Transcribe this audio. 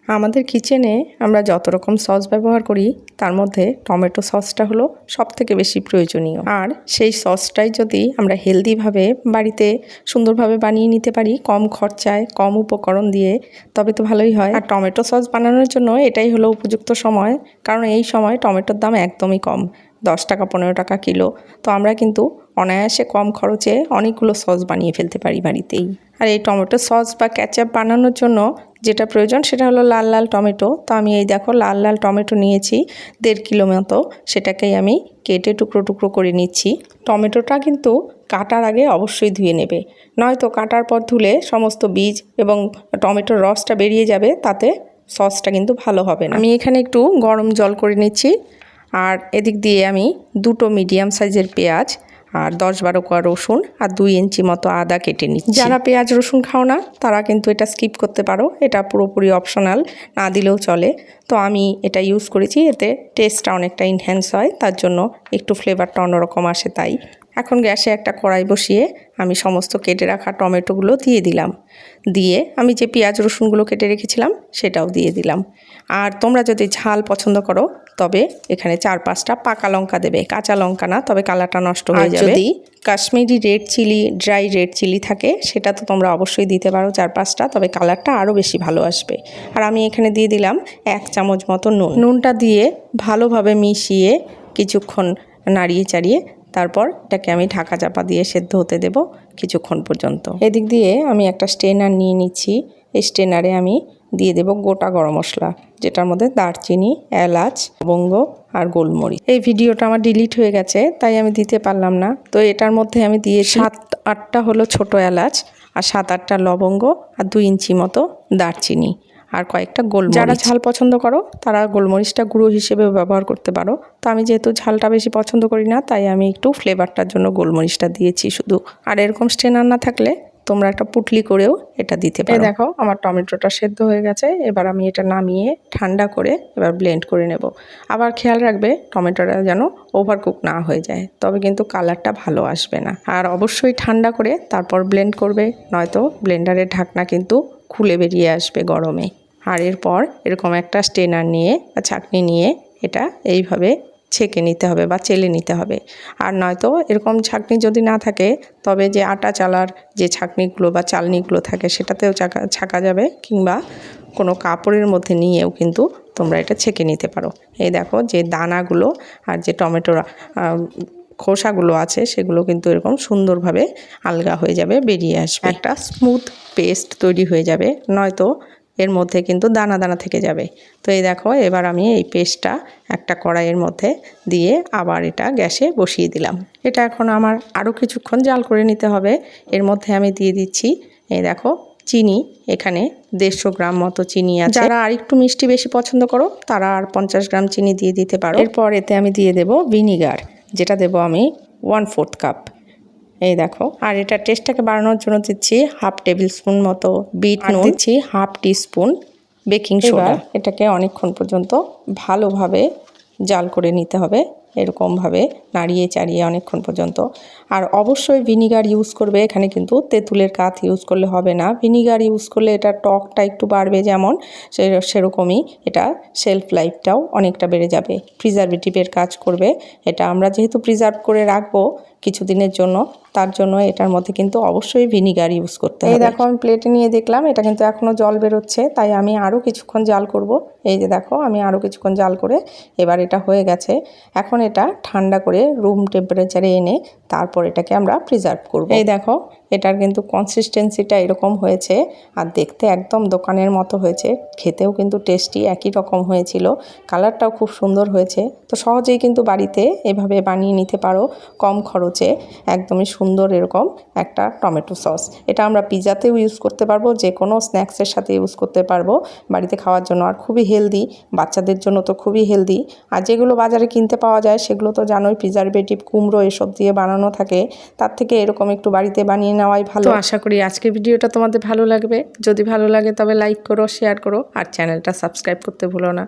আমাদের কিচেনে আমরা যত রকম সস ব্যবহার করি তার মধ্যে টমেটো সসটা হলো সবথেকে বেশি প্রয়োজনীয়। আর সেই সসটাই যদি আমরা হেলদিভাবে বাড়িতে সুন্দরভাবে বানিয়ে নিতে পারি কম খরচায় কম উপকরণ দিয়ে, তবে তো ভালোই হয়। আর টমেটো সস বানানোর জন্য এটাই হলো উপযুক্ত সময়, কারণ এই সময় টমেটোর দাম একদমই কম, 10 টাকা 15 টাকা কিলো। তো আমরা কিন্তু অনায়াসে কম খরচে অনেকগুলো সস বানিয়ে ফেলতে পারি বাড়িতেই। আর এই টমেটো সস বা কেচাপ বানানোর জন্য যেটা প্রয়োজন সেটা হলো লাল লাল টমেটো। তো আমি এই দেখো লাল লাল টমেটো নিয়েছি 1.5 কিলো মতো, সেটাকেই আমি কেটে টুকরো টুকরো করে নিচ্ছি। টমেটোটা কিন্তু কাটার আগে অবশ্যই ধুয়ে নেবে, নয়তো কাটার পর ধুলে সমস্ত বীজ এবং টমেটোর রসটা বেরিয়ে যাবে, তাতে সসটা কিন্তু ভালো হবে না। আমি এখানে একটু গরম জল করে নিচ্ছি, আর এদিক দিয়ে আমি 2টো মিডিয়াম সাইজের পেঁয়াজ আর 10-12 কোয়া রসুন আর 2 ইঞ্চি মতো আদা কেটে নিচ্ছি। যারা পেঁয়াজ রসুন খাও না তারা কিন্তু এটা স্কিপ করতে পারো, এটা পুরোপুরি অপশনাল, না দিলেও চলে। তো আমি এটা ইউজ করেছি, এতে টেস্টটা অনেকটা ইনহ্যান্স হয়, তার জন্য একটু ফ্লেভারটা অন্যরকম আসে। তাই এখন গ্যাসে একটা কড়াই বসিয়ে আমি সমস্ত কেটে রাখা টমেটোগুলো দিয়ে দিলাম, দিয়ে আমি যে পেঁয়াজ রসুনগুলো কেটে রেখেছিলাম সেটাও দিয়ে দিলাম। আর তোমরা যদি ঝাল পছন্দ করো তবে এখানে 4-5টা পাকা লঙ্কা দেবে, কাঁচা লঙ্কা না, তবে কালারটা নষ্ট হয়ে যাবে। যদি Kashmiri red chilli, dry red chilli থাকে সেটা তো তোমরা অবশ্যই দিতে পারো 4-5টা, তবে কালারটা আরও বেশি ভালো আসবে। আর আমি এখানে দিয়ে দিলাম 1 চামচ মতো নুন। নুনটা দিয়ে ভালোভাবে মিশিয়ে কিছুক্ষণ নাড়িয়ে চাড়িয়ে তারপর এটাকে আমি ঢাকা চাপা দিয়ে সেদ্ধ হতে দেব কিছুক্ষণ পর্যন্ত। এদিক দিয়ে আমি একটা স্ট্রেনার নিয়ে নিচ্ছি, এই স্ট্রেনারে আমি দিয়ে দেব গোটা গরম মশলা, যেটার মধ্যে দারচিনি, এলাচ, লবঙ্গ আর গোলমরিচ। এই ভিডিওটা আমার ডিলিট হয়ে গেছে তাই আমি দিতে পারলাম না। তো এটার মধ্যে আমি দিয়ে 7-8টা হলো ছোটো এলাচ আর 7-8টা লবঙ্গ আর 2 ইঞ্চি মতো দারচিনি আর কয়েকটা গোলমরিচ। যারা ঝাল পছন্দ করো তারা গোলমরিচটা গুঁড়ো হিসেবেও ব্যবহার করতে পারো। তো আমি যেহেতু ঝালটা বেশি পছন্দ করি না তাই আমি একটু ফ্লেভারটার জন্য গোলমরিচটা দিয়েছি শুধু। আর এরকম স্ট্রেনার না থাকলে তোমরা একটা পুটলি করেও এটা দিতে পারো। এই দেখো আমার টমেটোটা সেদ্ধ হয়ে গেছে, এবার আমি এটা নামিয়ে ঠান্ডা করে এবার ব্লেন্ড করে নেব। আবার খেয়াল রাখবে টমেটোটা যেন ওভারকুক না হয়ে যায়, তবে কিন্তু কালারটা ভালো আসবে না। আর অবশ্যই ঠান্ডা করে তারপর ব্লেন্ড করবে, নয়তো ব্লেন্ডারের ঢাকনা কিন্তু খুলে বেরিয়ে আসবে গরমে। আর এরপর এরকম একটা স্ট্রেনার নিয়ে বা ছাঁকনি নিয়ে এটা এইভাবে ছেঁকে নিতে হবে বা চেলে নিতে হবে। আর নয়তো এরকম ছাঁকনি যদি না থাকে তবে যে আটা চালার যে ছাঁকনিগুলো বা চালনিগুলো থাকে সেটাতেও ছাঁকা যাবে, কিংবা কোনো কাপড়ের মধ্যে নিয়েও কিন্তু তোমরা এটা ছেঁকে নিতে পারো। এই দেখো যে দানাগুলো আর যে টমেটোর খোসাগুলো আছে সেগুলো কিন্তু এরকম সুন্দরভাবে আলগা হয়ে যাবে, বেরিয়ে আসবে, একটা স্মুথ পেস্ট তৈরি হয়ে যাবে, নয়তো এর মধ্যে কিন্তু দানা দানা থেকে যাবে। তো এই দেখো এবার আমি এই পেস্টটা একটা কড়াইয়ের মধ্যে দিয়ে আবার এটা গ্যাসে বসিয়ে দিলাম। এটা এখন আমার আরও কিছুক্ষণ জাল করে নিতে হবে। এর মধ্যে আমি দিয়ে দিচ্ছি এই দেখো চিনি, এখানে 150 গ্রাম মতো চিনি আছে। যারা আর একটু মিষ্টি বেশি পছন্দ করো তারা আর 50 গ্রাম চিনি দিয়ে দিতে পারো। এরপর এতে আমি দিয়ে দেব ভিনিগার, যেটা দেব আমি 1/4 কাপ। এই দেখো, আর এটা টেস্টটাকে বাড়ানোর জন্য দিচ্ছি 1/2 টেবিল স্পুন মতো বিট নুন, দিচ্ছি 1/2 টিস্পুন বেকিং সোডা। এটাকে অনেকক্ষণ পর্যন্ত ভালোভাবে জাল করে নিতে হবে, এরকমভাবে নাড়িয়ে চাড়িয়ে অনেকক্ষণ পর্যন্ত। আর অবশ্যই ভিনিগার ইউজ করবে, এখানে কিন্তু তেঁতুলের কাঠ ইউজ করলে হবে না। ভিনিগার ইউজ করলে এটা টকটা একটু বাড়বে, যেমন সেরকমই এটা শেলফ লাইফটাও অনেকটা বেড়ে যাবে, প্রিজারভেটিভের কাজ করবে। এটা আমরা যেহেতু প্রিজার্ভ করে রাখবো কিছুদিনের জন্য, তার জন্য এটার মধ্যে কিন্তু অবশ্যই ভিনিগার ইউজ করতে হবে। এই দেখো আমি প্লেটে নিয়ে দেখলাম এটা কিন্তু এখনও জল বেরোচ্ছে, তাই আমি আরও কিছুক্ষণ জাল করব। এই যে দেখো আমি আরও কিছুক্ষণ জাল করে এবার এটা হয়ে গেছে। এখন এটা ঠান্ডা করে রুম টেম্পারেচারে এনে তারপর এটাকে আমরা প্রিজার্ভ করব। এই দেখো এটার কিন্তু কনসিস্টেন্সিটা এরকম হয়েছে, আর দেখতে একদম দোকানের মতো হয়েছে, খেতেও কিন্তু টেস্টি একই রকম হয়েছিল, কালারটাও খুব সুন্দর হয়েছে। তো সহজেই কিন্তু বাড়িতে এভাবে বানিয়ে নিতে পারো কম খরচে, একদমই সুন্দর এরকম একটা টমেটো সস। এটা আমরা পিজাতেও ইউজ করতে পারবো, যে কোনো স্ন্যাক্সের সাথে ইউজ করতে পারবো বাড়িতে খাওয়ার জন্য। আর খুবই হেলদি, বাচ্চাদের জন্য তো খুবই হেলদি। আর যেগুলো বাজারে কিনতে পাওয়া যায় সেগুলো তো জানোই প্রিজারভেটিভ, কুমড়ো এসব দিয়ে বানানো থাকে, তার থেকে এরকম একটু বাড়িতে বানিয়ে নেওয়াই ভালো। তো আশা করি আজকের ভিডিওটা তোমাদের ভালো লাগবে। যদি ভালো লাগে তবে লাইক করো, শেয়ার করো, আর চ্যানেলটা সাবস্ক্রাইব করতে ভুলো না।